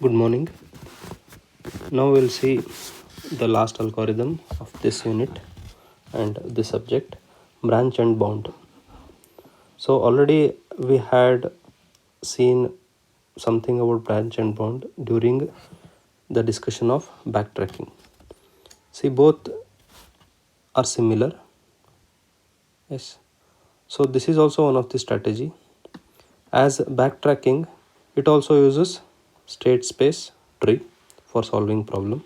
Good morning. Now we'll see the last algorithm of this unit and this subject, branch and bound. So already we had seen something about branch and bound during the discussion of backtracking. See, both are similar. Yes. So this is also one of the strategy. As backtracking, it also uses state space tree for solving problem,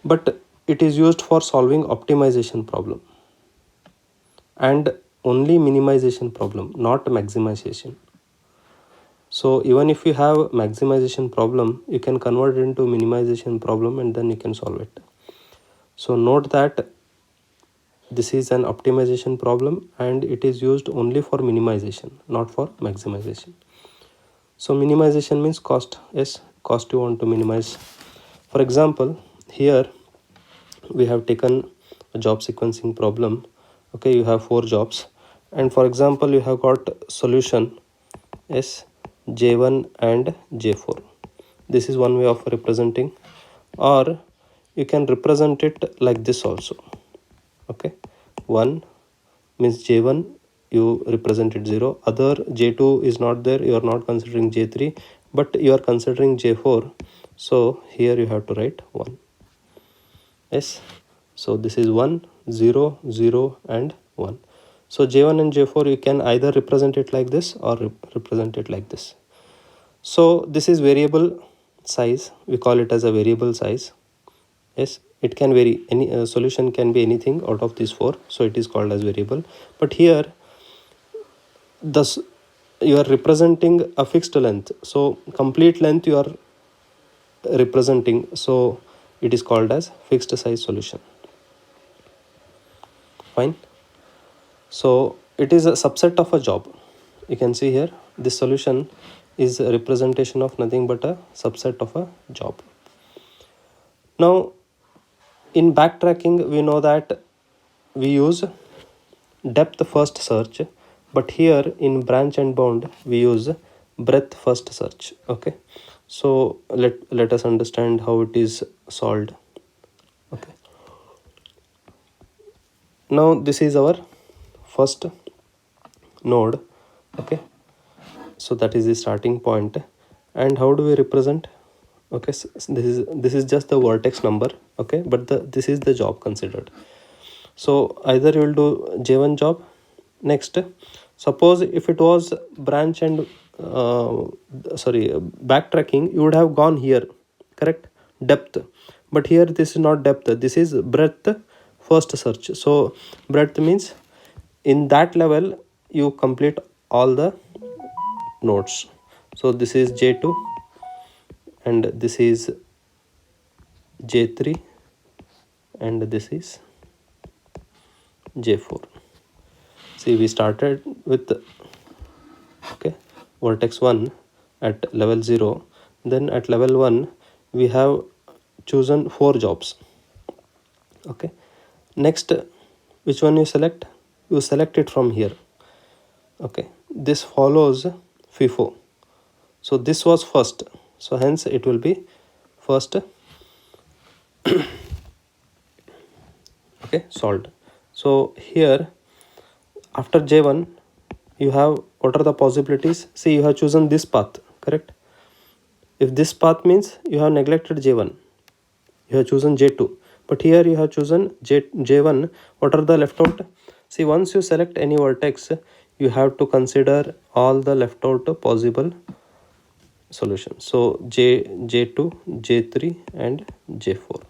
but it is used for solving optimization problem and only minimization problem, not maximization. So even if you have maximization problem, you can convert it into minimization problem and then you can solve it. So note that this is an optimization problem and it is used only for minimization, not for maximization. So minimization means cost. Yes, cost you want to minimize. For example, here we have taken a job sequencing problem. Okay, you have 4 jobs, and for example you have got solution S, J1 and J4. This is one way of representing, or you can represent it like this also. Okay, 1 means J1, you represent it 0, other J2 is not there, you are not considering J3, but you are considering J4, so here you have to write 1. Yes, so this is 1, 0, 0 and 1. So J1 and J4 you can either represent it like this or represent it like this. So this is variable size, we call it as a variable size. Yes, it can vary, any solution can be anything out of these 4, so it is called as variable. But here thus you are representing a fixed length, so complete length you are representing, so it is called as fixed size solution. Fine. So it is a subset of a job. You can see here this solution is a representation of nothing but a subset of a job. Now in backtracking we know that we use depth first search, but here in branch and bound we use breadth first search. Okay, so let us understand how it is solved. Okay, now this is our first node. Okay, so that is the starting point. And how do we represent? Okay, so this is just the vertex number. Okay, but this is the job considered. So either you will do J1 job. Next, suppose if it was branch and backtracking, you would have gone here, correct, depth, but here this is not depth, this is breadth first search. So breadth means in that level you complete all the nodes. So this is J2 and this is J3 and this is J4. See, we started with okay vertex 1 at level 0, then at level 1 we have chosen 4 jobs. Okay, next which one you select? You select it from here. Okay, this follows FIFO, so this was first, so hence it will be first. Okay, solved. So here after J1 you have, what are the possibilities? See, you have chosen this path, correct? If this path means you have neglected J1, you have chosen J2, but here you have chosen J1, what are the left out? See, once you select any vertex you have to consider all the left out possible solutions. So J2, J3 and J4.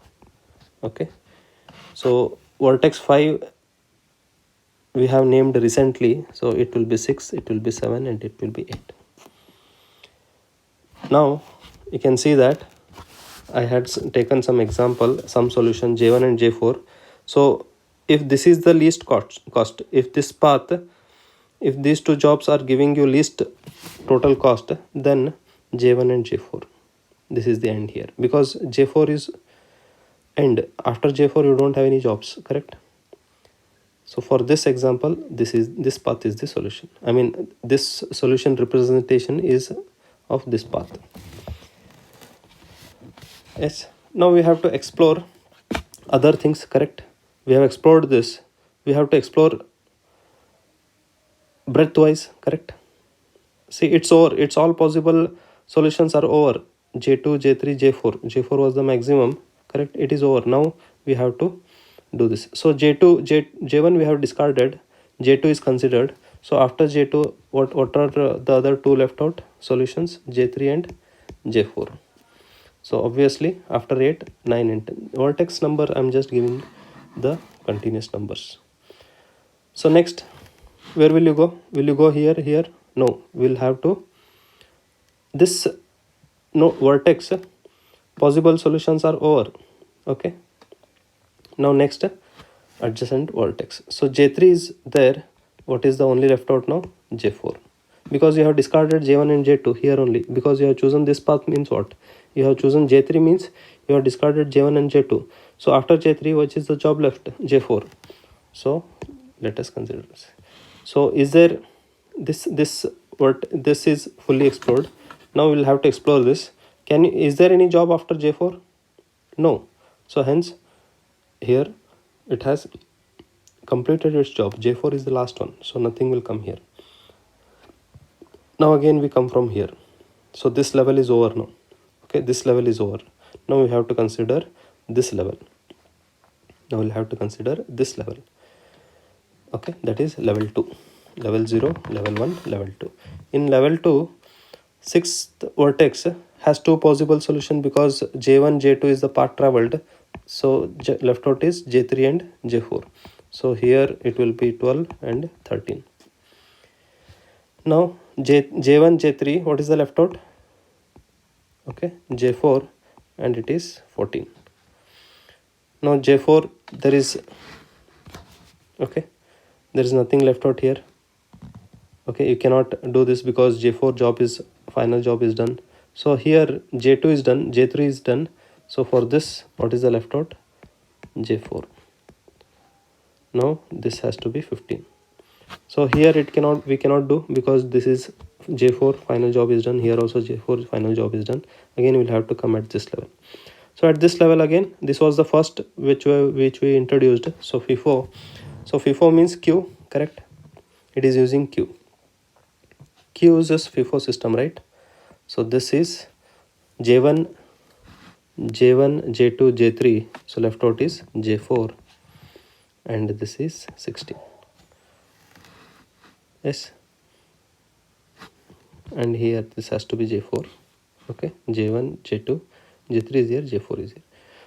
Okay, so vertex 5 we have named recently, so it will be 6, it will be 7 and it will be 8. Now you can see that I had taken some example, some solution J1 and J4. So if this is the least cost, if this path, if these 2 jobs are giving you least total cost, then J1 and J4, this is the end here, because J4 is end. After J4 you don't have any jobs, correct? So for this example, this path is the solution. I mean, this solution representation is of this path. Yes. Now we have to explore other things, correct? We have explored this. We have to explore breadth wise, correct? See, it's over. It's all possible solutions are over. J2, J3, J4. J4 was the maximum, correct? It is over. Now we have to do this. So J2, J1 we have discarded. J2 is considered. So after J2, what are the other two left out solutions? J3 and J4. So obviously after 8, 9 and 10. Vertex number I'm just giving the continuous numbers. So next, where will you go? Will you go here, here? No, we'll have to this no vertex possible solutions are over. Okay, now next adjacent vertex. So J3 is there. What is the only left out now? J4, because you have discarded J1 and J2 here only, because you have chosen this path means what? You have chosen J3 means you have discarded J1 and J2. So after J3, which is the job left? J4. So let us consider this. So is there this what this is fully explored. Now we'll have to explore this. Is there any job after J4? No. So hence here it has completed its job. J4 is the last one, so nothing will come here. Now again we come from here. So this level is over now. Okay, this level is over. Now we have to consider this level. Now we'll have to consider this level. Okay, that is level 2. Level 0, level 1, level 2. In level 2, sixth vertex has two possible solutions because J1, J2 is the path traveled. So left out is J3 and J4. So here it will be 12 and 13. Now J1, J3, what is the left out? Okay, J4 and it is 14. Now J4, there is, okay, there is nothing left out here. Okay, you cannot do this because J4 job is, final job is done. So here J2 is done, J3 is done. So for this, what is the left out? J4. Now this has to be 15. So here we cannot do because this is J4 final job is done. Here also J4 final job is done. Again we'll have to come at this level. So at this level again, this was the first which we introduced. So FIFO. So FIFO means Q, correct? It is using Q. Q uses FIFO system, right? So this is J1, J2, J3. So left out is J4 and this is 16. Yes. And here this has to be J4. Okay, J1, J2, J3 is here, J4 is here.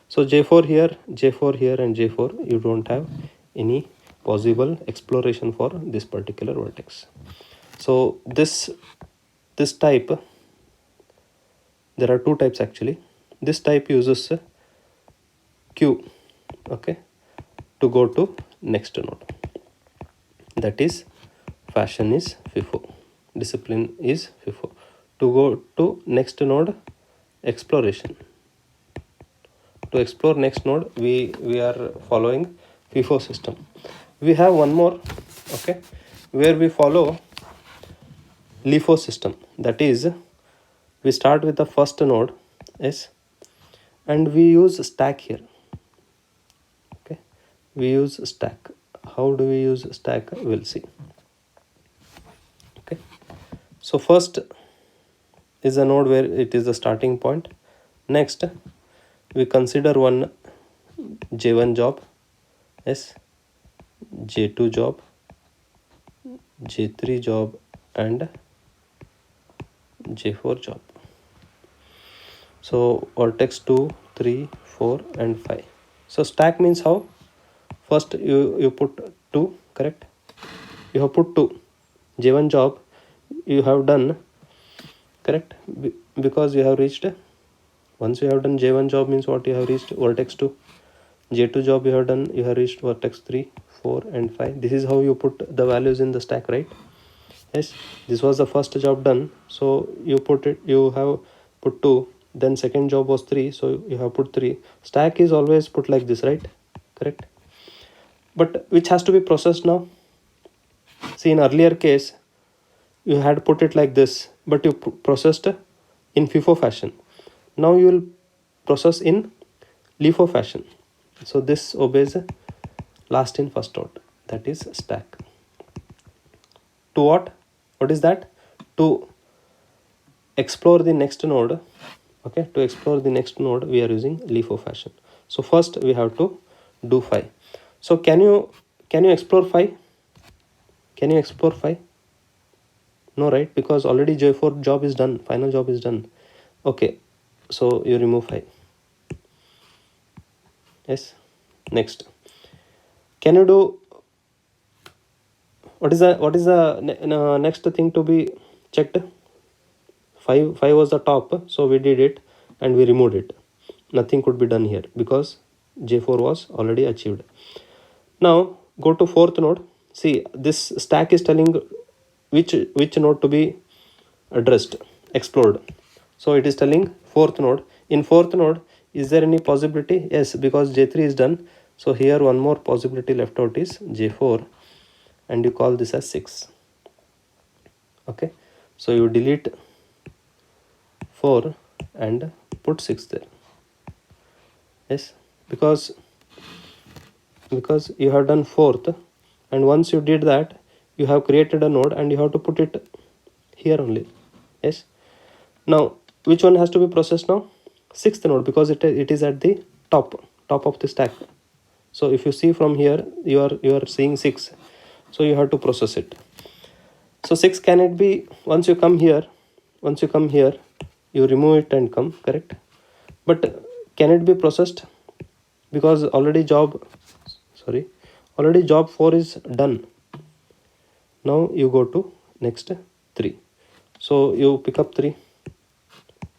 So J4 here and J4, you don't have any possible exploration for this particular vertex. So this type, there are two types actually. This type uses Q, okay, to go to next node. That is, fashion is FIFO, discipline is FIFO. To go to next node, exploration. To explore next node, we are following FIFO system. We have one more, okay, where we follow LIFO system. That is, we start with the first node, yes, and we use stack here. Okay, we use stack. How do we use stack? We'll see. Okay, so first is a node where it is the starting point. Next, we consider one J1 job, yes, J2 job, J3 job and J4 job. So vertex 2, 3, 4 and 5. So stack means how? First you put 2, correct? You have put 2. J1 job you have done, correct? Because you have reached, once you have done J1 job means what? You have reached vertex 2. J2 job you have done, you have reached vertex 3, 4 and 5. This is how you put the values in the stack, right? Yes, this was the first job done. So you have put 2. Then second job was 3, so you have put 3. Stack is always put like this, right? Correct. But which has to be processed now? See, in earlier case, you had put it like this, but you processed in FIFO fashion. Now you will process in LIFO fashion. So this obeys last in first out, that is stack. To what is that? To explore the next node. Okay, to explore the next node we are using LIFO fashion. So first we have to do phi. So can you explore phi? Can you explore phi? No, right? Because already J4 job is done, final job is done. Okay, so you remove phi. Yes. Next, can you do what is the next thing to be checked? 5 was the top, so we did it and we removed it. Nothing could be done here because J4 was already achieved. Now go to fourth node. See, this stack is telling which node to be addressed, explored. So it is telling fourth node. In fourth node, is there any possibility? Yes, because J3 is done. So here one more possibility left out is J4, and you call this as 6. Okay, so you delete 4 and put 6 there. Yes, because you have done fourth, and once you did that, you have created a node and you have to put it here only. Yes, now which one has to be processed now? Sixth node, because it is at the top of the stack. So if you see from here, you are seeing 6, so you have to process it. So 6, can it be, once you come here, you remove it and come, correct? But can it be processed? Because already job 4 is done. Now you go to next 3. So you pick up 3.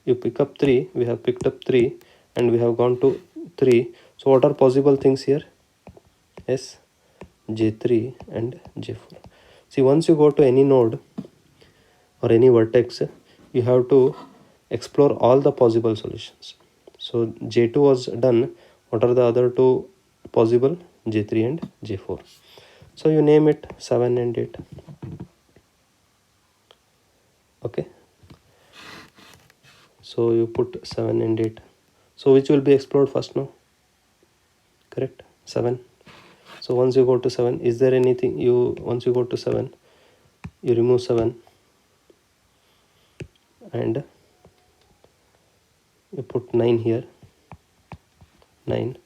We have picked up 3 and we have gone to 3. So what are possible things here? Yes, J3 and J4. See, once you go to any node or any vertex, you have to explore all the possible solutions. So J2 was done. What are the other two possible? J3 and J4. So you name it 7 and 8. Okay, so you put 7 and 8. So which will be explored first now? Correct, 7. So once you go to 7, is there anything once you go to 7, you remove 7 and you put 9 here, 9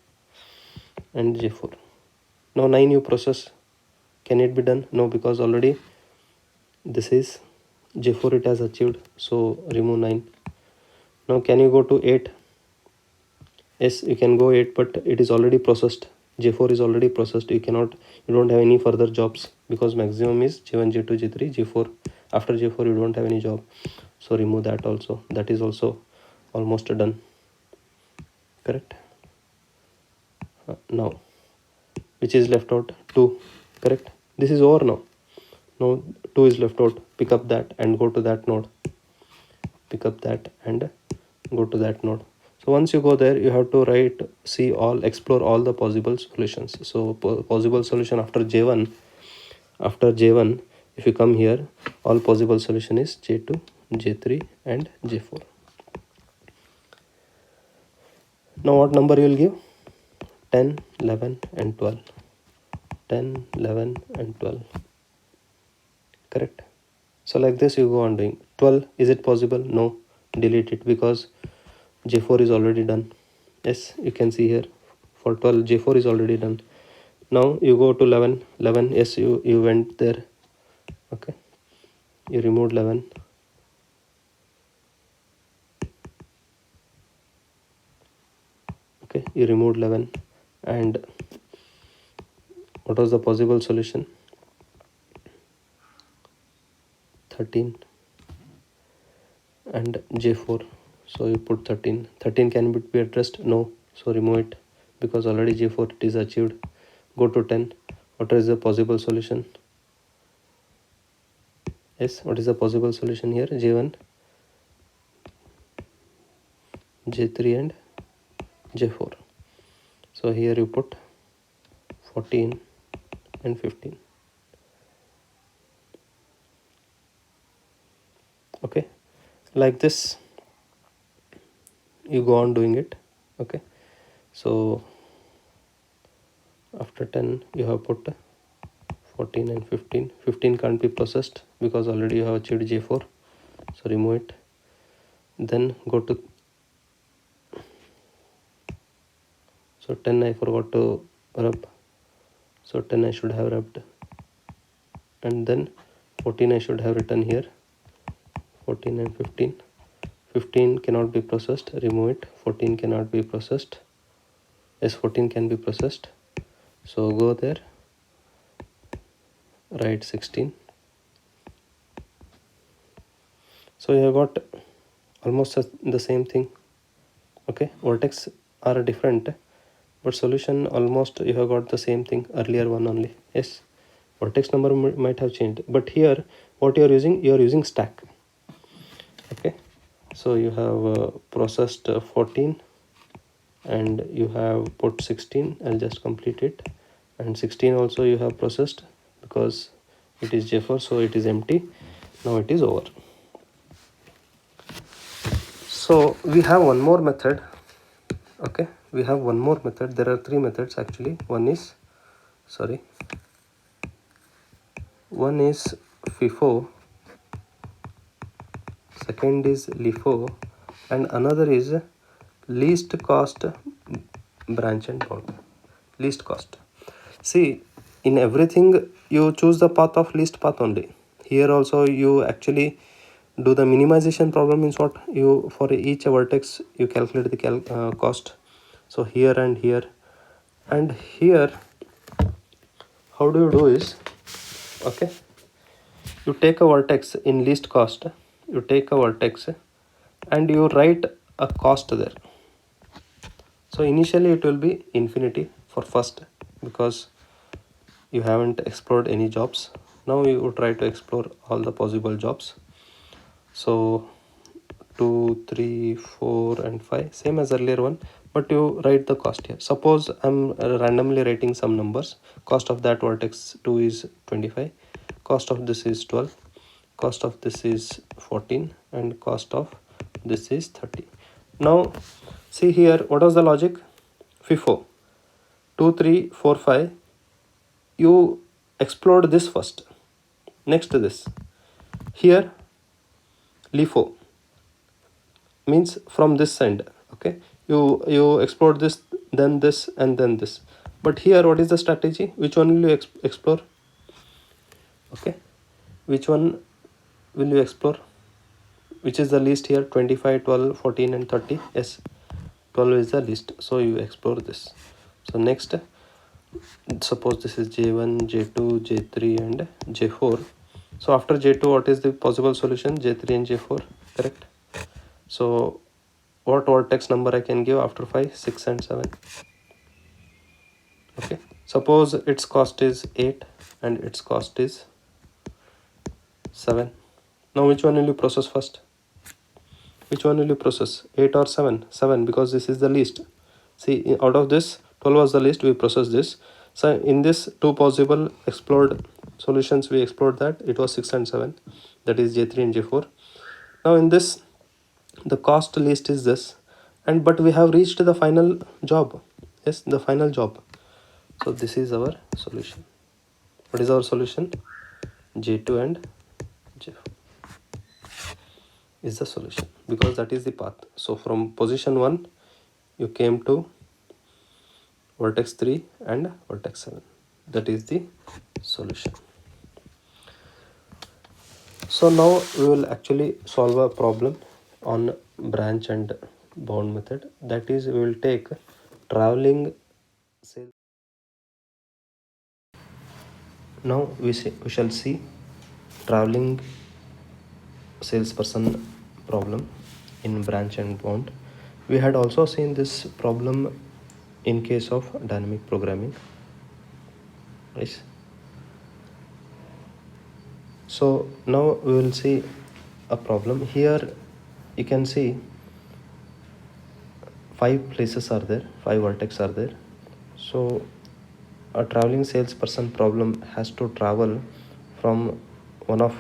and J4. Now 9 you process. Can it be done? No, because already this is J4 it has achieved, so remove 9. Now can you go to 8? Yes, you can go 8, but it is already processed. J4 is already processed. You don't have any further jobs, because maximum is J1, J2, J3, J4. After J4 you don't have any job, so remove that also. That is also almost done, correct? Now which is left out? 2, correct? This is over now. Now 2 is left out. Pick up that and go to that node. Pick up that and go to that node. So once you go there, you have to explore all the possible solutions. So possible solution after J1, if you come here, all possible solution is J2, J3 and J4. Now what number you will give? 10, 11 and 12. 10, 11 and 12. Correct? So like this you go on doing. 12, is it possible? No. Delete it, because J4 is already done. Yes, you can see here for 12 J4 is already done. Now you go to 11. Yes, you went there. Okay, you removed 11. Okay, you removed 11. And what was the possible solution? 13 and J4. So you put 13. 13 can be addressed? No, so remove it, because already J4 it is achieved. Go to 10. What is the possible solution? Yes, what is the possible solution here? J1, J3 and J4. So here you put 14 and 15. Okay, like this you go on doing it. Okay, so after 10 you have put 14 and 15. 15 can't be processed because already you have achieved J4, so remove it. Then go to, so 10 I forgot to rub, so 10 I should have rubbed, and then 14 I should have written here. 14 and 15. 15 cannot be processed, remove it. 14 cannot be processed. Yes, 14 can be processed, so go there, write 16. So you have got almost the same thing. Okay, vertex are different, but solution almost you have got the same thing, earlier one only. Yes, vertex number might have changed, but here what you are using stack. Okay, so you have processed 14 and you have put 16. I'll just complete it, and 16 also you have processed because it is J4, so it is empty. Now it is over. So we have one more method. Okay, we have one more method. There are three methods actually. One is FIFO, second is LIFO, and another is least cost branch and bound. Least cost. See, in everything you choose the path of least path only. Here also you actually do the minimization problem. Means what, you for each vertex you calculate the cost. So here and here and here, how do you do is, okay, you take a vertex in least cost, you take a vertex and you write a cost there. So initially it will be infinity for first, because you haven't explored any jobs. Now you would try to explore all the possible jobs. So 2, 3, 4 and 5, same as earlier one, but you write the cost here. Suppose I'm randomly writing some numbers. Cost of that vertex 2 is 25, cost of this is 12, cost of this is 14, and cost of this is 30. Now see here, what was the logic? FIFO 2, 3, 4, 5, you explored this first, next to this. Here LIFO means from this side. Okay, you explore this, then this, and then this. But here what is the strategy? Which one will you explore? Okay, which one will you explore? Which is the least here? 25, 12, 14 and 30. Yes, 12 is the least, so you explore this. So next, suppose this is J1, J2, J3 and J4. So after J2, what is the possible solution? J3 and J4, correct? So what vertex number I can give after 5? 6 and 7. Okay, suppose its cost is 8 and its cost is 7. Now which one will you process first? Which one will you process, 8 or 7? 7, because this is the least. See, out of this 12 was the least, we process this. So in this two possible explored solutions, we explored that it was 6 and 7, that is J3 and J4. Now in this, the cost least is this, and but we have reached the final job. Yes, the final job. So this is our solution. What is our solution? J2 and J4 is the solution, because that is the path. So from position 1 you came to vertex 3 and vertex 7. That is the solution. So now we will actually solve a problem on branch and bound method. That is, we will take traveling sales. Now we shall see traveling salesperson problem in branch and bound. We had also seen this problem in case of dynamic programming. Yes. So now we will see a problem. Here you can see 5 places are there, 5 vertex are there. So a traveling salesperson problem has to travel from one of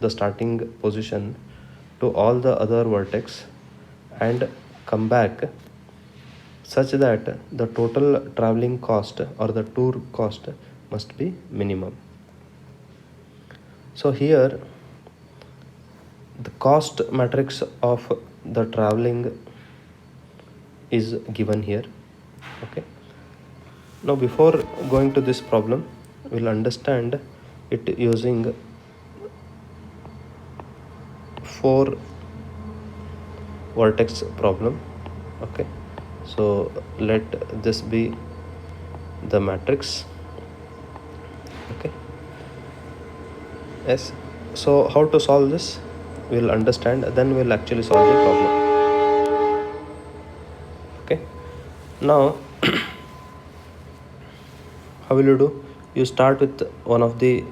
the starting position to all the other vertex and come back such that the total traveling cost or the tour cost must be minimum. So here the cost matrix of the traveling is given here. Okay, now before going to this problem, we'll understand it using 4 vertex problem. Okay, so let this be the matrix. Okay, yes, so how to solve this we'll understand, then we'll actually solve the problem. Okay, now how will you do? You start with one of the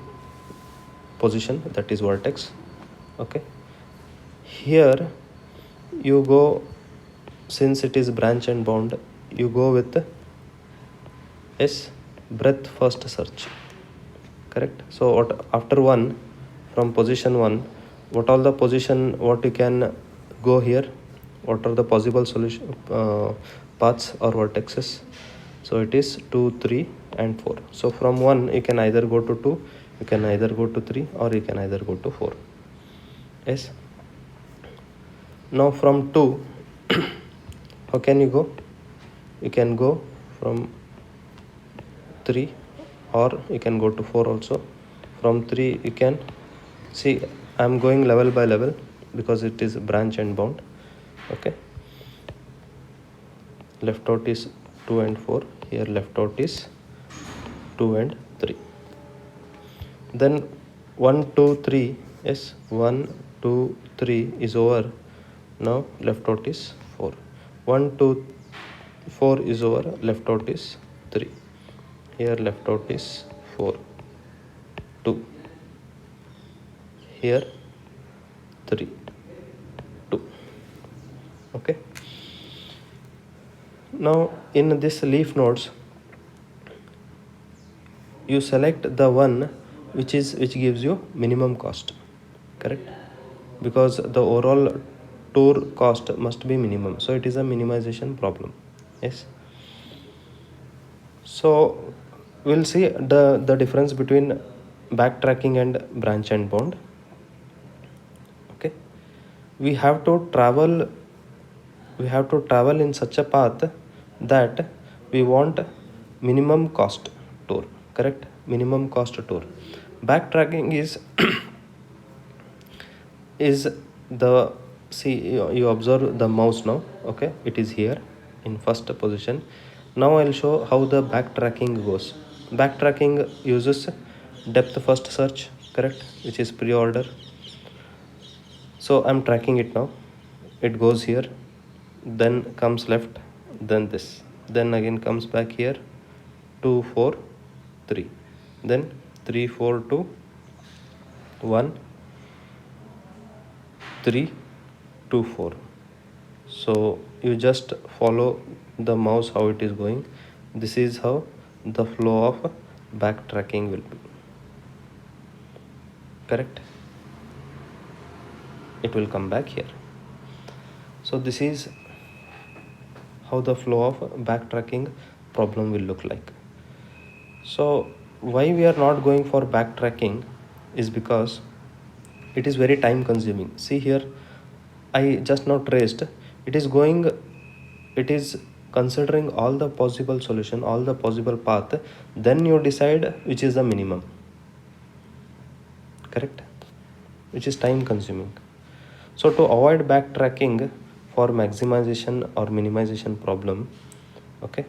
position, that is vertex. Okay, here you go, since it is branch and bound, you go with breadth first search. Correct. So what after 1, from position 1, what all the position what you can go here, what are the possible solution paths or vertexes? So it is 2, 3 and 4. So from 1 you can either go to 2, you can either go to 3, or you can either go to 4. Yes, now from 2 how can you go? You can go from 3, or you can go to 4 also. From 3 you can see, I am going level by level because it is branch and bound. Okay, left out is 2 and 4, here left out is 2 and 3. Then 1, 2, 3, yes, 1, 2, 3 is over. Now left out is 4. 1, 2, 4 is over, left out is 3. Here left out is 4, 2. Here 3, 2. Okay, now in this leaf nodes you select the one which gives you minimum cost. Correct, because the overall tour cost must be minimum, so it is a minimization problem. Yes, so we'll see the difference between backtracking and branch and bound. Okay, we have to travel in such a path that we want minimum cost tour. Correct, minimum cost tour. Backtracking is is the, see, you observe the mouse now. Okay, it is here in first position. Now I'll show how the backtracking goes. Backtracking uses depth first search, correct, which is pre-order. So I'm tracking it now. It goes here, then comes left, then this, then again comes back here, 2, 4, 3, then 3, 4, 2, 1, 3, 2, 4. So you just follow the mouse how it is going. This is how the flow of backtracking will be. Correct, it will come back here. So this is how the flow of backtracking problem will look like. So why we are not going for backtracking is because it is very time consuming. See here, I just now traced, it is considering all the possible solution, all the possible path, then you decide which is the minimum. Correct, which is time consuming. So to avoid backtracking for maximization or minimization problem, okay,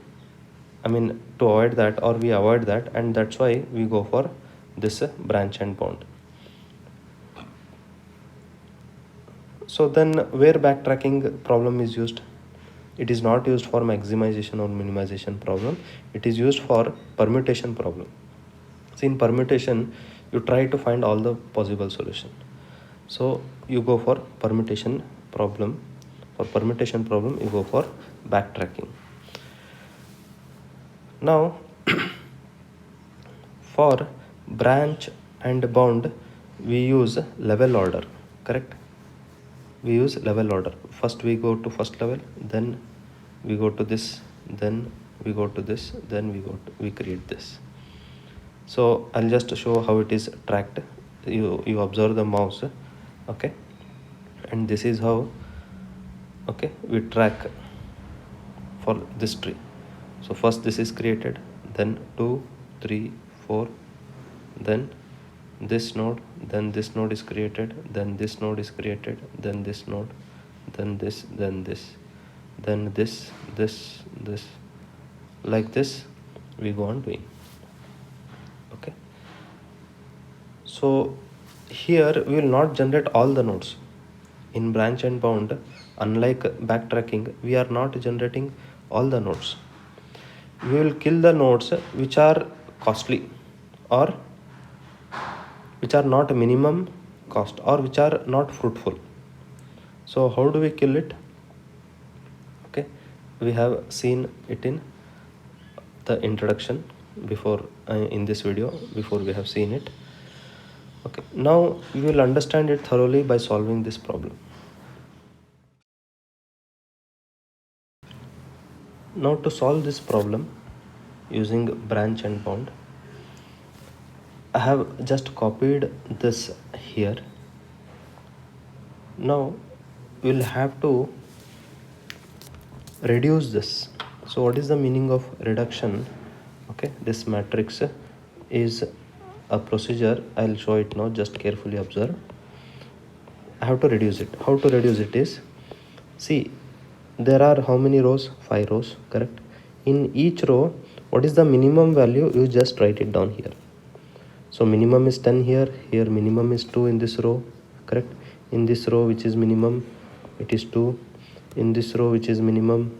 I mean to avoid that, or we avoid that, and that's why we go for this branch and bound. So then where backtracking problem is used? It is not used for maximization or minimization problem. It is used for permutation problem. So in permutation, you try to find all the possible solution. So you go for permutation problem. For permutation problem, you go for backtracking. Now, for branch and bound, we use level order. Correct? We use level order. First we go to first level, then we go to this then we go to this, then we create this. So I'll just show how it is tracked. You observe the mouse, okay, and this is how, okay, we track for this tree. So first this is created, then 2 3 4, then this node, then this node is created, then this node is created, then this node, then this, then this, then this, like this we go on doing. Okay, so here we will not generate all the nodes in branch and bound. Unlike backtracking, we are not generating all the nodes. We will kill the nodes which are costly, or which are not minimum cost, or which are not fruitful. So how do we kill it? Okay, we have seen it in the introduction before, in this video, before we have seen it. Okay, now we will understand it thoroughly by solving this problem. Now to solve this problem using branch and bound, I have just copied this here. Now we'll have to reduce this. So what is the meaning of reduction? Okay, this matrix is a procedure. I'll show it now, just carefully observe. I have to reduce it. How to reduce it is, see, there are how many rows? 5 rows, correct? In each row, what is the minimum value? You just write it down here. So minimum is 10 here, here minimum is 2 in this row, correct? In this row which is minimum, it is 2. In this row which is minimum,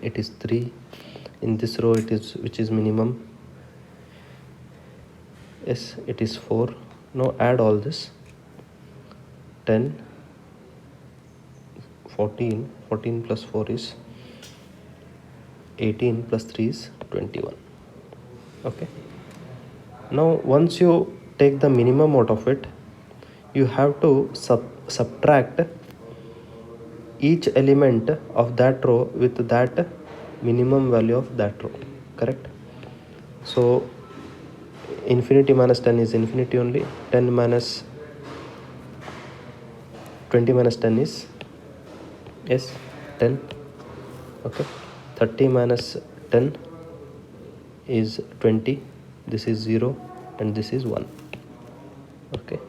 it is 3. In this row it is, which is minimum, yes, it is 4. Now add all this, 10, 14, 14 plus 4 is 18, plus 3 is 21. Okay, now once you take the minimum out of it, you have to subtract each element of that row with that minimum value of that row, correct? So infinity minus 10 is infinity only. 10 minus 20 minus 10 is, yes, 10. Okay, 30 minus 10 is 20. This is 0 and this is 1. Okay,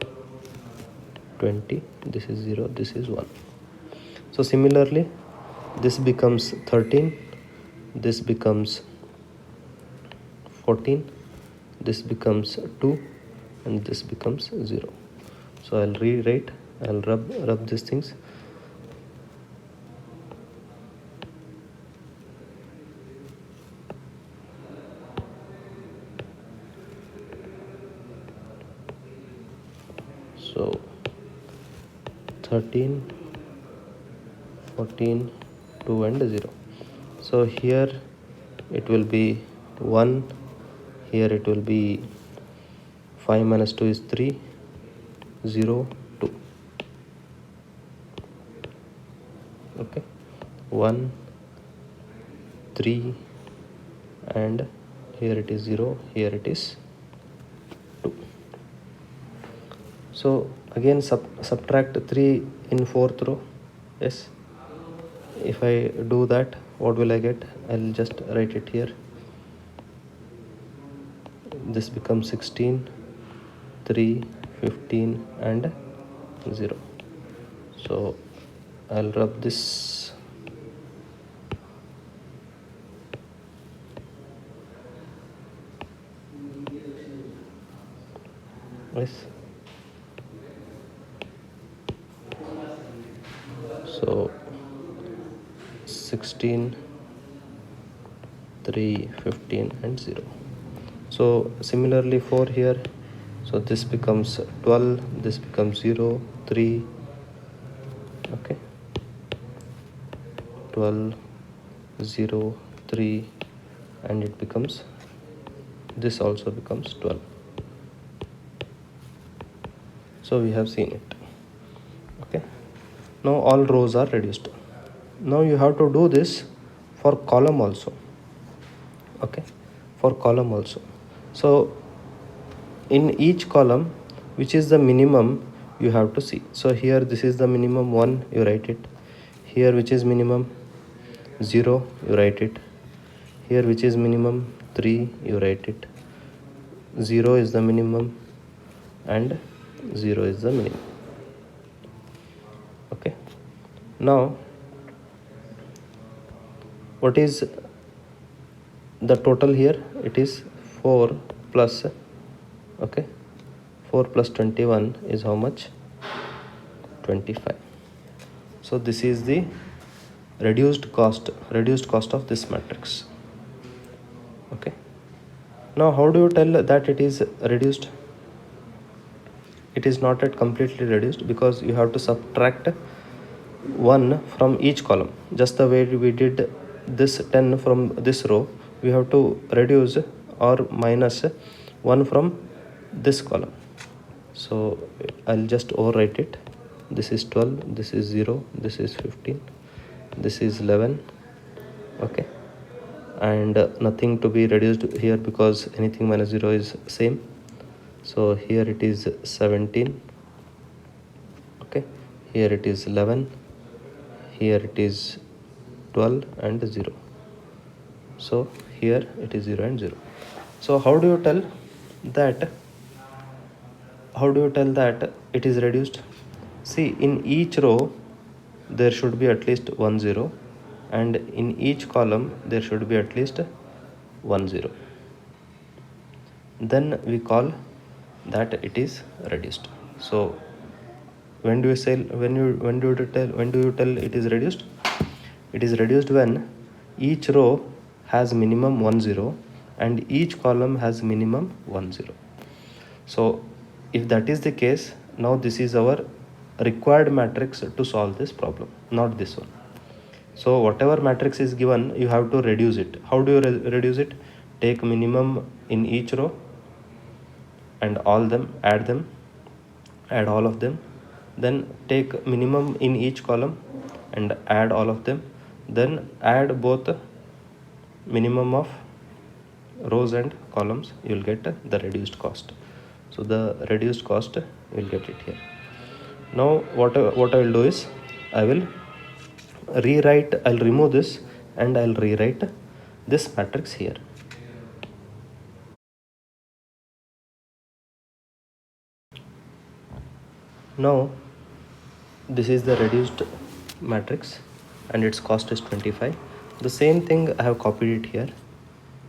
20, this is 0, this is 1. So similarly, this becomes 13, this becomes 14, this becomes 2, and this becomes 0. So I'll rewrite, I'll rub these things. So 13, 14, 2 and 0. So here it will be 1, here it will be 5 minus 2 is 3, 0, 2. Okay, 1, 3, and here it is 0, here it is 2. So again subtract 3 in 4th row. Yes, if I do that, what will I get? I'll just write it here. This becomes 16, 3, 15 and 0. So I'll rub this. Yes, so 16, 3, 15 and 0. So similarly 4 here, so this becomes 12, this becomes 0, 3, okay, 12, 0, 3, and it becomes, this also becomes 12. So we have seen it. Okay, now all rows are reduced. Now you have to do this for column also. Okay, for column also. So in each column, which is the minimum, you have to see. So here this is the minimum 1, you write it. Here which is minimum 0, you write it. Here which is minimum 3, you write it. 0 is the minimum and 0 is the minimum. Okay, now what is the total here? It is 4 plus, okay, 4 plus 21 is how much? 25. So this is the reduced cost of this matrix. Okay, now how do you tell that it is reduced? It is not yet completely reduced, because you have to subtract 1 from each column. Just the way we did this 10 from this row, we have to reduce or minus 1 from this column. So I'll just overwrite it. This is 12, this is 0, this is 15, this is 11. Okay, and nothing to be reduced here, because anything minus 0 is same. So here it is 17. Okay, here it is 11, here it is 12 and 0. So here it is 0 and 0. So how do you tell that it is reduced? See, in each row there should be at least 1 0, and in each column there should be at least 1 0. Then we call that it is reduced. So when do you tell it is reduced? It is reduced when each row has minimum 1 0 and each column has minimum 1 0. So if that is the case, now this is our required matrix to solve this problem, not this one. So whatever matrix is given, you have to reduce it. How do you reduce it? Take minimum in each row and add all of them. Then take minimum in each column and add all of them. Then add both minimum of rows and columns, you will get the reduced cost. So the reduced cost, you will get it here. Now what I will do is, I'll remove this and I'll rewrite this matrix here. Now this is the reduced matrix and its cost is 25. The same thing I have copied it here.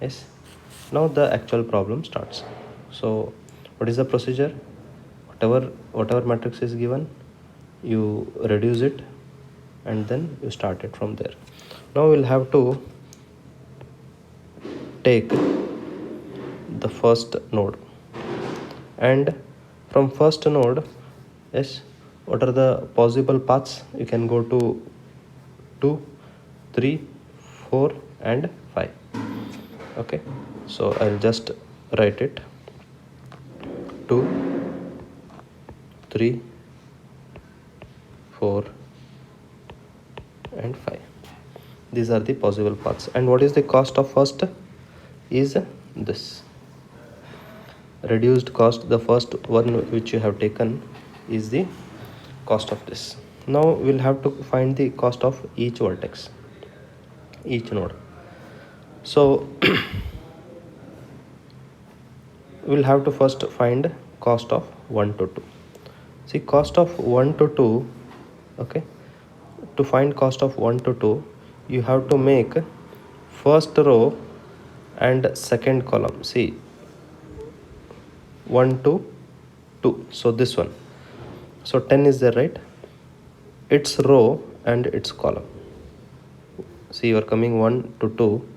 Yes, now the actual problem starts. So what is the procedure? Whatever matrix is given, you reduce it and then you start it from there. Now we'll have to take the first node, and from first node, yes, what are the possible paths? You can go to 2, 3, 4 and 5. Okay, so I'll just write it: 2, 3, 4 and 5. These are the possible paths. And what is the cost of first? Is this reduced cost. The first one which you have taken is the cost of this. Now we'll have to find the cost of each vertex, each node. So we'll have to first find cost of 1 to 2. See, cost of 1 to 2, okay, to find cost of 1 to 2, you have to make first row and second column. See, 1 to 2, so this one. So 10 is there, right? Its row and its column. See, you are coming 1 to 2,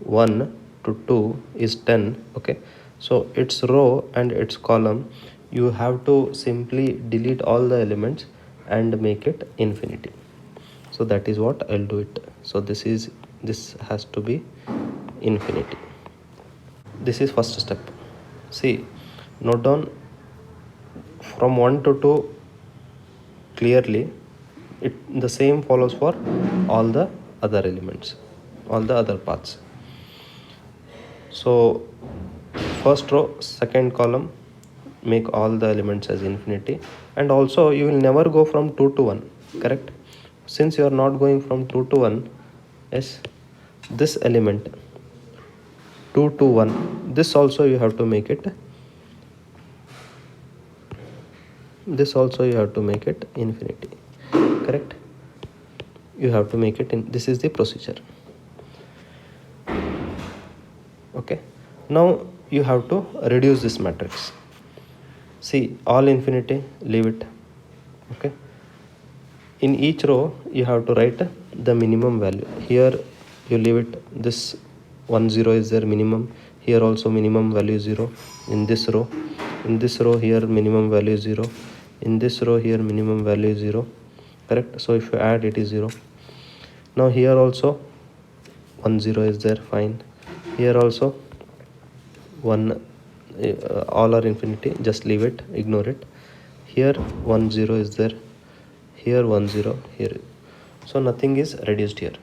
1 to 2 is 10. Okay, so its row and its column, you have to simply delete all the elements and make it infinity. So that is what I'll do it. So this has to be infinity. This is first step. See, note down from 1 to 2 clearly. The same follows for all the other elements. all the other paths. So first row, second column, make all the elements as infinity, and also you will never go from 2 to 1, correct? Since you are not going from 2 to 1, yes, this element 2 to 1, this also you have to make it, this also you have to make it infinity, correct? You have to make it in, this is the procedure. Okay, now you have to reduce this matrix. See, all infinity, leave it. Okay, in each row you have to write the minimum value. Here you leave it, this 1 0 is their minimum, here also minimum value is 0. In this row here minimum value is 0, in this row here minimum value is 0, correct? So if you add, it is 0. Now here also 1 0 is there, fine. Here also 1, all are infinity, just leave it, ignore it. Here 1 0 is there, here 1 0, here, so nothing is reduced here,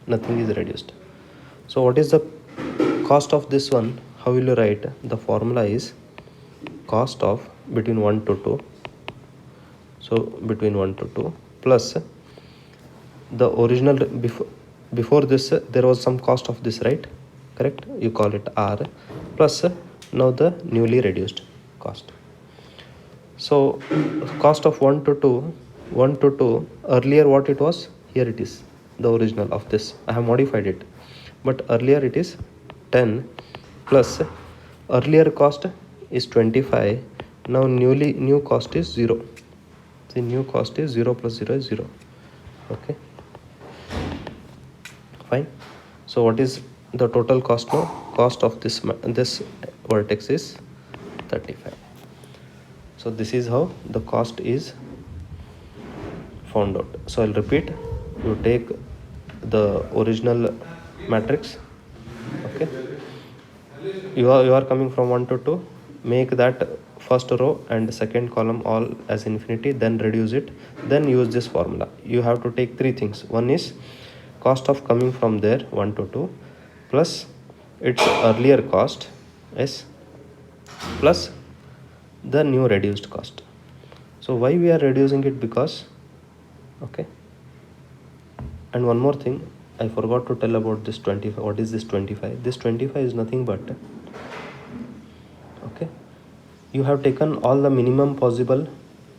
nothing is reduced. So what is the cost of this one? How will you write? The formula is cost of between 1 to 2, so between 1 to 2 plus the original, before this there was some cost of this, right? Correct, you call it R, plus now the newly reduced cost. So cost of 1 to 2, 1 to 2, earlier what it was, here it is the original of this, I have modified it, but earlier it is 10 plus earlier cost is 25, now new cost is 0. The new cost is 0 plus 0 is 0. Okay, fine. So what is the total cost now? Cost of this vertex is 35. So this is how the cost is found out. So I'll repeat, you take the original matrix, okay, you are coming from 1 to 2, make that first row and second column all as infinity, then reduce it, then use this formula. You have to take three things. One is cost of coming from there 1 to 2 plus its earlier cost, yes, plus the new reduced cost. So why we are reducing it? Because, okay, and one more thing I forgot to tell about this 25. What is this 25? This 25 is nothing but, okay, you have taken all the minimum possible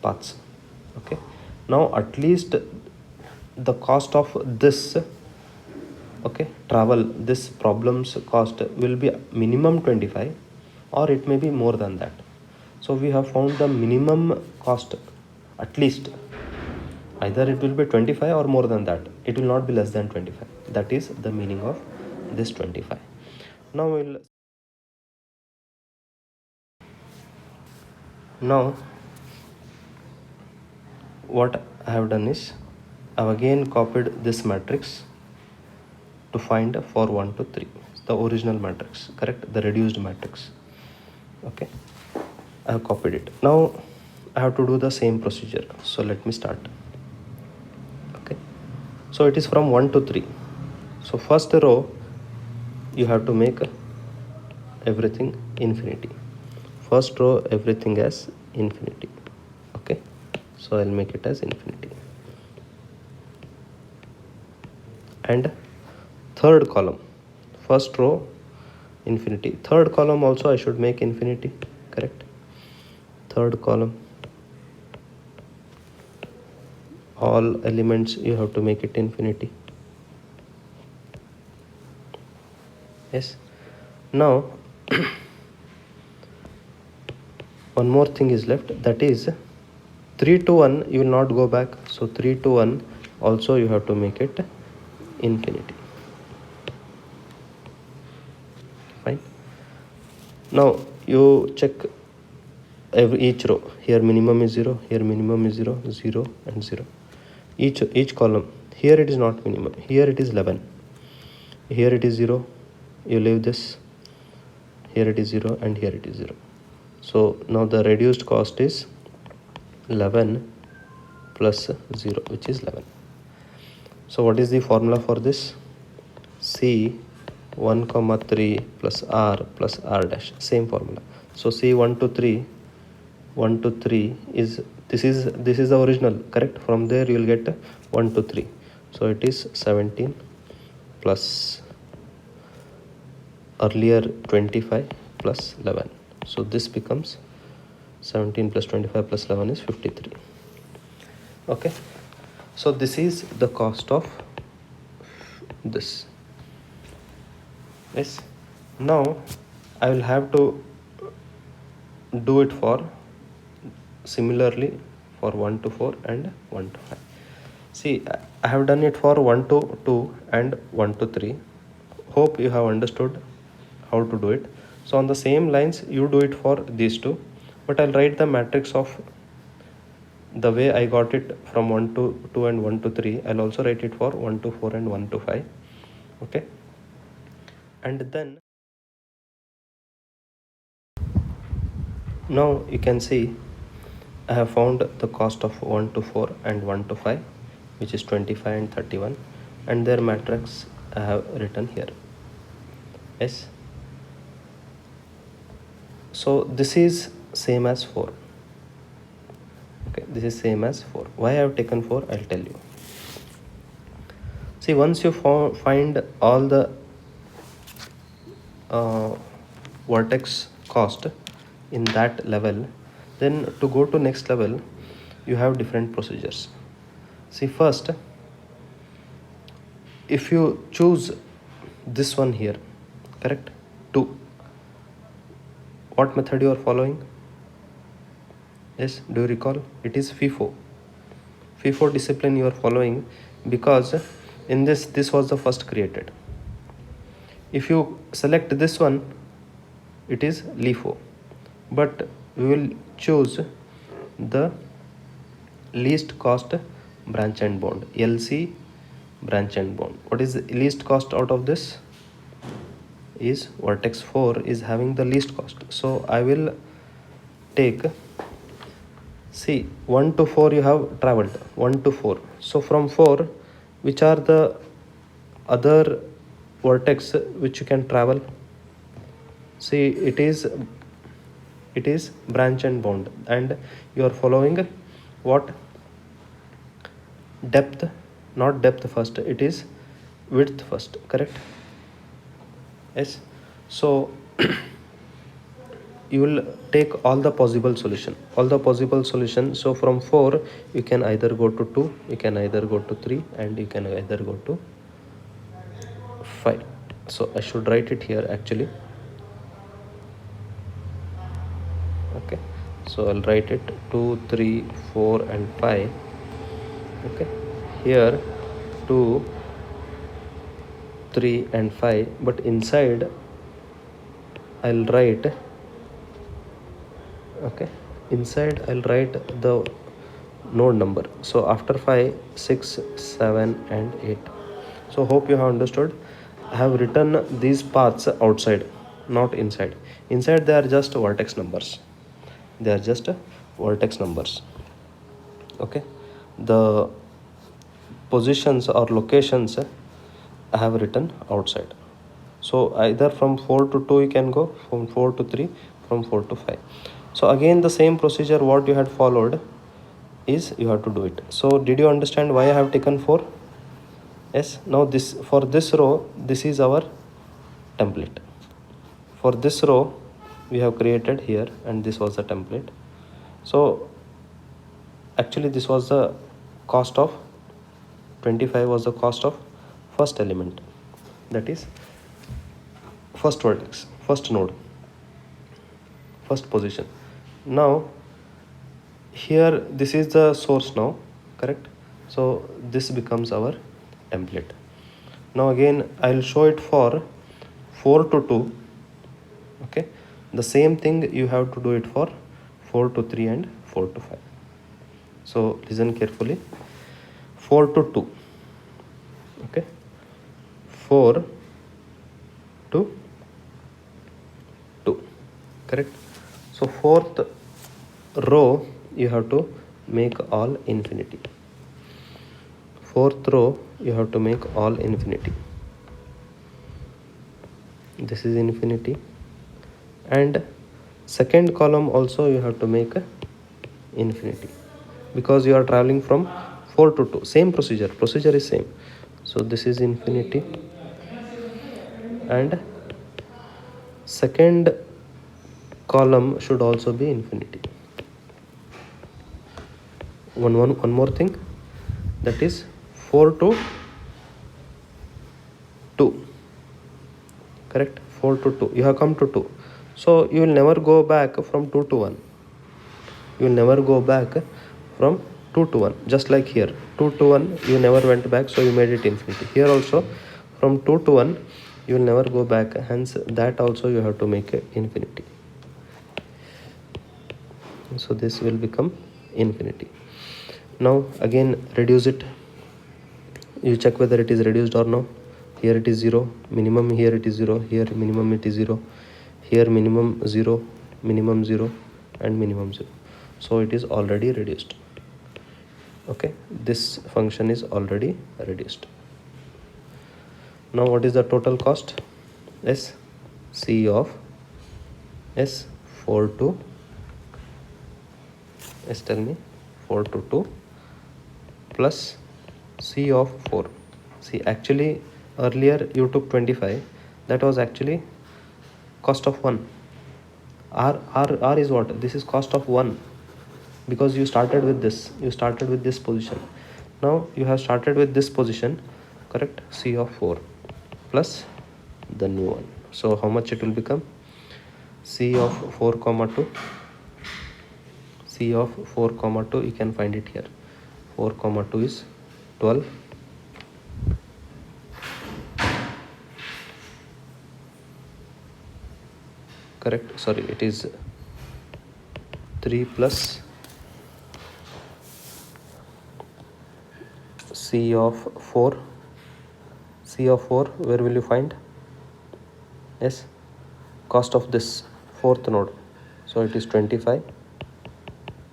paths. Okay, now at least the cost of this, okay, travel, this problem's cost will be minimum 25, or it may be more than that. So we have found the minimum cost, at least either it will be 25 or more than that, it will not be less than 25. That is the meaning of this 25. Now what I have done is I have again copied this matrix to find for 1 to 3, the original matrix, correct, the reduced matrix. Okay, I have copied it. Now I have to do the same procedure, so let me start. Okay, so it is from 1 to 3. So first row you have to make everything infinity, first row everything as infinity. Okay, so I'll make it as infinity, and third column, first row infinity, third column also I should make infinity, correct? Third column, all elements you have to make it infinity. Yes, now one more thing is left, that is 3 to 1 you will not go back, so 3 to 1 also you have to make it infinity. Fine. Now you check each row, here minimum is 0, here minimum is 0, 0 and 0. Each column, here it is not minimum, here it is 11, here it is 0, you leave this, here it is 0 and here it is 0. So now the reduced cost is 11 plus 0, which is 11. So what is the formula for this? C 1 comma 3 plus R dash, same formula. So C 1 to 3, 1 to 3 is this is the original, correct? From there you will get 1 to 3. So it is 17 plus earlier 25 plus 11. So this becomes 17 plus 25 plus 11 is 53. Okay, so this is the cost of this. Yes, now I will have to do it for similarly for 1 to 4 and 1 to 5. See, I have done it for 1 to 2 and 1 to 3. Hope you have understood how to do it. So on the same lines you do it for these two, but I'll write the matrix of the way I got it from 1 to 2 and 1 to 3. I'll also write it for 1 to 4 and 1 to 5. Okay, and then now you can see I have found the cost of 1 to 4 and 1 to 5, which is 25 and 31, and their matrix I have written here. Yes, so this is same as 4. Okay, this is same as 4. Why I have taken 4, I'll tell you. See, once you find all the vertex cost in that level, then to go to next level you have different procedures. See, first if you choose this one here, correct, 2, what method you are following? Yes, do you recall? It is FIFO. FIFO discipline you are following, because in this was the first created. If you select this one, it is LIFO, but we will choose the least cost branch and bond, LC branch and bond. What is the least cost out of this? Is vertex 4 is having the least cost. So I will take, see, 1 to 4 you have traveled, 1 to 4. So from 4, which are the other vertex which you can travel? See, it is branch and bond, and you are following what? Depth, not depth first, it is width first, correct? Yes, so you will take all the possible solution. So from 4 you can either go to 2, you can either go to 3, and you can either go to 5. So I should write it here actually. Okay, so I'll write it 2, 3, 4 and 5. Okay, here 2, 3 and 5, but inside I'll write, okay, inside I'll write the node number. So after 5, 6, 7 and 8. So hope you have understood. I have written these paths outside, not inside. Inside they are just vertex numbers. Okay, the positions or locations I have written outside. So either from 4 to 2 you can go, from 4 to 3, from 4 to 5. So again the same procedure what you had followed is you have to do it. So did you understand why I have taken 4? Yes, now this, for this row, this is our template. For this row we have created here, and this was the template. So actually this was the cost of 25 was the cost of first element, that is first vertex, first node, first position. Now here this is the source now, correct? So this becomes our template. Now again I'll show it for 4 to 2. Okay, the same thing you have to do it for 4 to 3 and 4 to 5. So listen carefully. 4 to 2. Okay, 4 to 2, correct? So fourth row you have to make all infinity. Fourth row you have to make all infinity. this is infinity, and second column also you have to make a infinity, because you are traveling from 4 to 2. Same procedure is same. So this is infinity, and second column should also be infinity. One more thing, that is 4 to 2, correct? 4 to 2, you have come to 2, so you will never go back from 2 to 1. You will never go back from 2 to 1, just like here 2 to 1 you never went back, so you made it infinity. Here also from 2 to 1 you will never go back, hence that also you have to make a infinity. So this will become infinity. Now again reduce it, you check whether it is reduced or no. Here it is 0 minimum, here it is 0, here minimum it is 0, here minimum 0, minimum 0, and minimum 0. So it is already reduced. Okay, this function is already reduced. Now what is the total cost? S C of S 4 to S, tell me, 4 to 2 plus C of 4. See, actually earlier you took 25, that was actually cost of 1. R is what? This is cost of 1, because you started with this, position. Now you have started with this position, correct? C of 4 plus the new one. So how much it will become? C of 4 comma 2, C of 4 comma 2, you can find it here. 4 comma 2 is 12, correct? Sorry, it is 3 plus C of 4. C of 4, where will you find? Yes, cost of this fourth node. So it is 25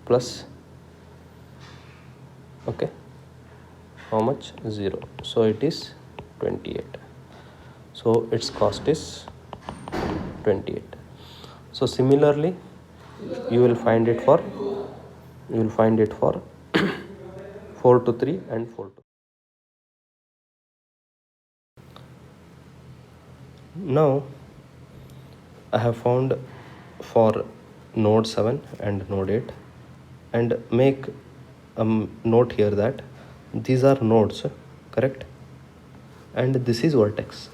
plus, okay, how much? 0. So it is 28. So its cost is 28. So similarly you will find it for 4 to 3 and 4 to. Now I have found for node 7 and node 8, and make a note here that these are nodes, correct? And this is vertex.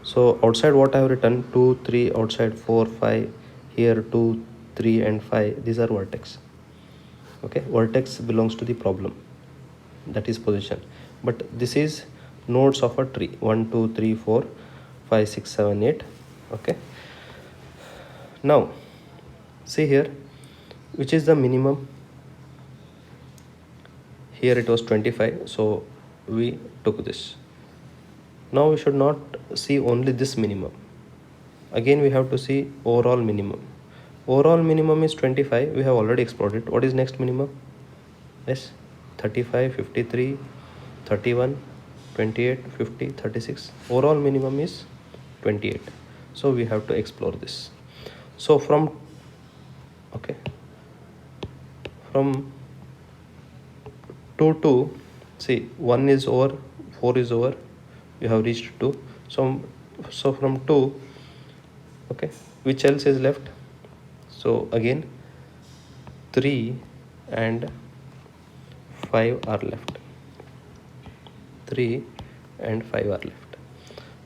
So outside what I have written 2, 3, outside 4, 5, here 2, 3 and 5, these are vertex. Okay, vertex belongs to the problem, that is position, but this is nodes of a tree, 1, 2, 3, 4, 5, 6, 7, 8. Okay, now see here, which is the minimum? Here it was 25, so we took this. Now we should not see only this minimum, again we have to see overall minimum. Overall minimum is 25, we have already explored it. What is next minimum? Yes, 35, 53, 31, 28, 50, 36. Overall minimum is 28, so we have to explore this. So from, okay, from 2 to, see, 1 is over, 4 is over, you have reached 2. So from 2, okay, which else is left? So again 3 and 5 are left. 3 and 5 are left.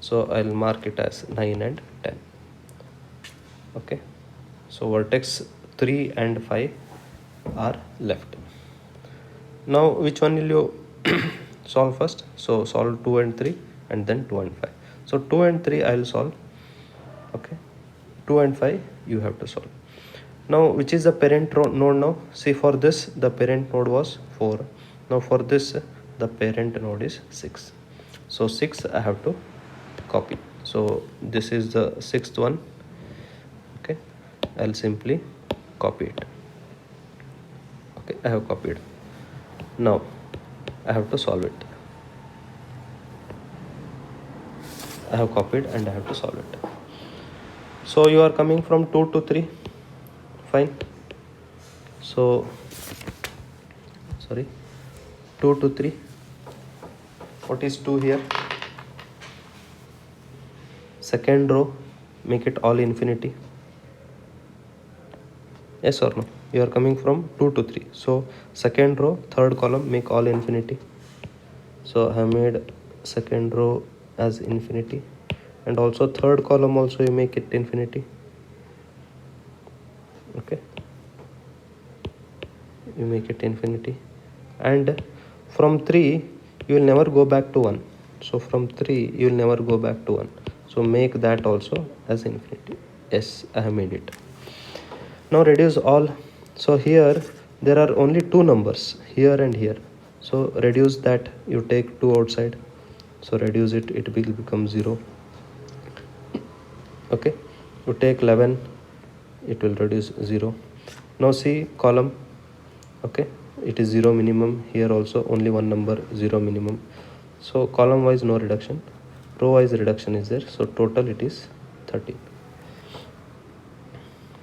So I'll mark it as 9 and 10. Okay, so vertex 3 and 5 are left. Now which one will you solve first? So solve 2 and 3 and then 2 and 5. So 2 and 3 I'll solve. Okay, 2 and 5 you have to solve. Now which is the parent node now? See, for this the parent node was 4. Now for this the parent node is 6. So 6 I have to copy. So this is the 6th one. Okay, I'll simply copy it. Okay, I have copied. Now I have to solve it. I have copied and I have to solve it. So you are coming from 2 to 3, fine. So sorry, 2 to 3, what is 2 here? Second row, make it all infinity. Yes or no? You are coming from 2 to 3, so second row, third column, make all infinity. So I have made second row as infinity, and also third column also you make it infinity. Okay, you make it infinity, and from 3 you will never go back to 1. So from 3 you will never go back to 1, so make that also as infinity. Yes, I have made it. Now reduce all. So here there are only two numbers, here and here, so reduce that. You take 2 outside, so reduce it, it will become 0. Okay, you take 11, it will reduce 0. Now see column. Okay, it is 0 minimum. Here also only one number, 0 minimum. So column wise no reduction, row wise reduction is there, so total it is 30.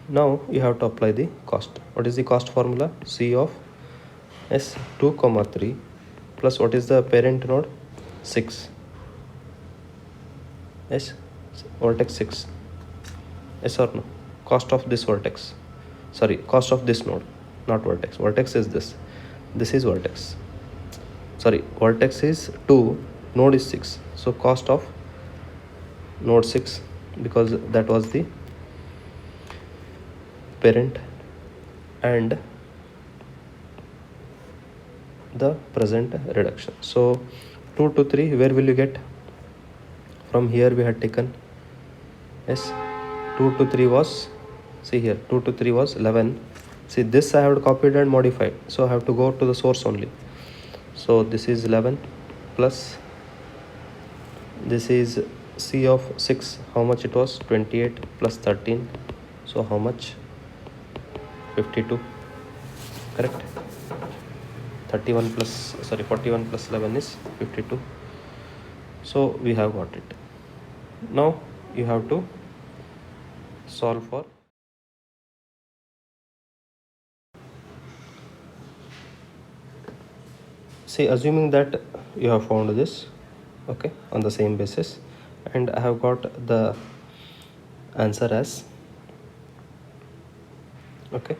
Now you have to apply the cost. What is the cost formula? C of S 2 comma 3 plus what is the parent node? 6. Yes, vertex 6. Yes or no? Cost of this vertex, sorry, cost of this node, not vertex. Vertex is this, this is vertex. Sorry, vertex is 2, node is 6, so cost of node 6, because that was the parent and the present reduction. So 2 to 3, where will you get? From here we had taken, yes, 2 to 3 was, see here, 2 to 3 was 11. See, this I have copied and modified, so I have to go to the source only. So this is 11 plus this is C of 6, how much it was? 28 plus 13, so how much? 52, correct? 31 plus, sorry, 41 plus 11 is 52. So we have got it. Now you have to solve for, see, assuming that you have found this, okay, on the same basis, and I have got the answer as, okay,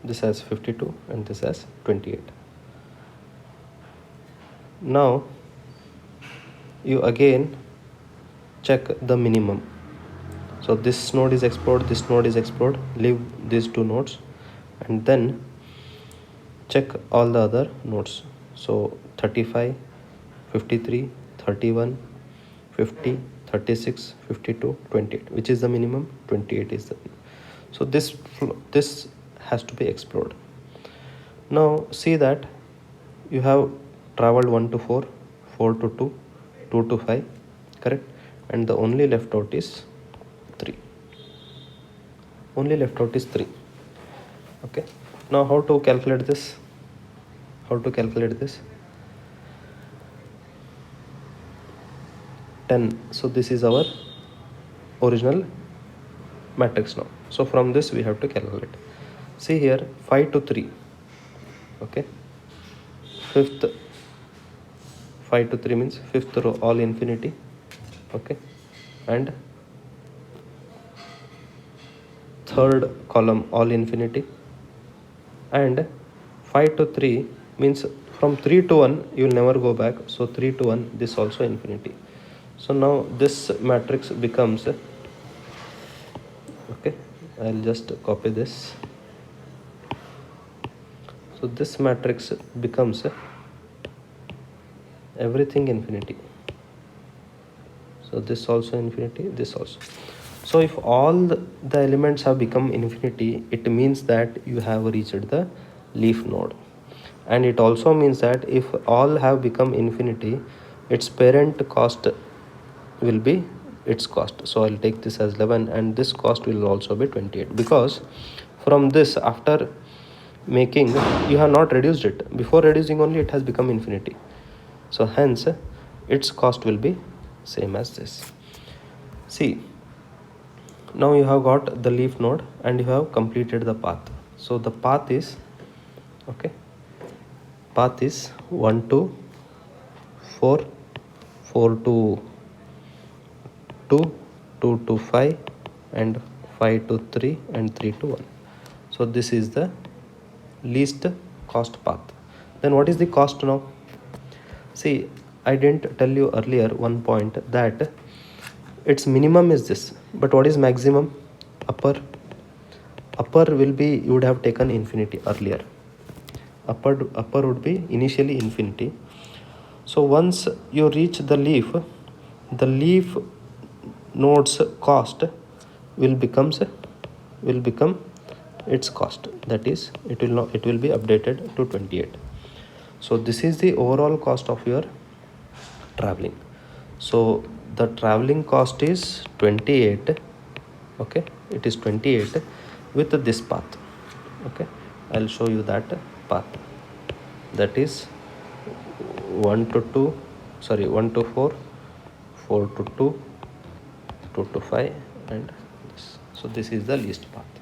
this has 52 and this has 28. Now you again check the minimum. So this node is explored, this node is explored, leave these two nodes and then check all the other nodes. So 35, 53, 31, 50, 36, 52, 28. Which is the minimum? 28 is the minimum. So this has to be explored. Now see that you have traveled 1 to 4, 4 to 2, 2 to 5, correct? And the only left out is 3. Only left out is 3. Okay. Now how to calculate this? How to calculate this? 10. So this is our original matrix now. So from this we have to calculate. See here, 5 to 3. Okay. Fifth, 5 to 3 means fifth row all infinity. Okay. And third column all infinity. And 5 to 3 means from 3 to 1 you will never go back, so 3 to 1 this also infinity. So now this matrix becomes, okay, I'll just copy this. So this matrix becomes everything infinity. So this also infinity, this also. So if all the elements have become infinity, it means that you have reached the leaf node. And it also means that if all have become infinity, its parent cost will be its cost. So I'll take this as 11 and this cost will also be 28, because from this, after making, you have not reduced it. Before reducing only it has become infinity. So hence its cost will be same as this. See, Now you have got the leaf node and you have completed the path. So the path is, okay, path is 1 to 4, 4 to 2, 2 to 5, and 5 to 3, and 3 to 1. So this is the least cost path. Then what is the cost now? See, I didn't tell you earlier one point, that its minimum is this, but what is maximum? Upper will be, you would have taken infinity earlier. Upper would be initially infinity. So once you reach the leaf node's cost will become its cost, that is, it will be updated to 28. So this is the overall cost of your traveling. So the traveling cost is 28. Okay, it is 28 with this path. Okay, I'll show you that path, that is 1 to 2, sorry, 1 to 4, 4 to 2, 2 to 5, and this. So this is the least path.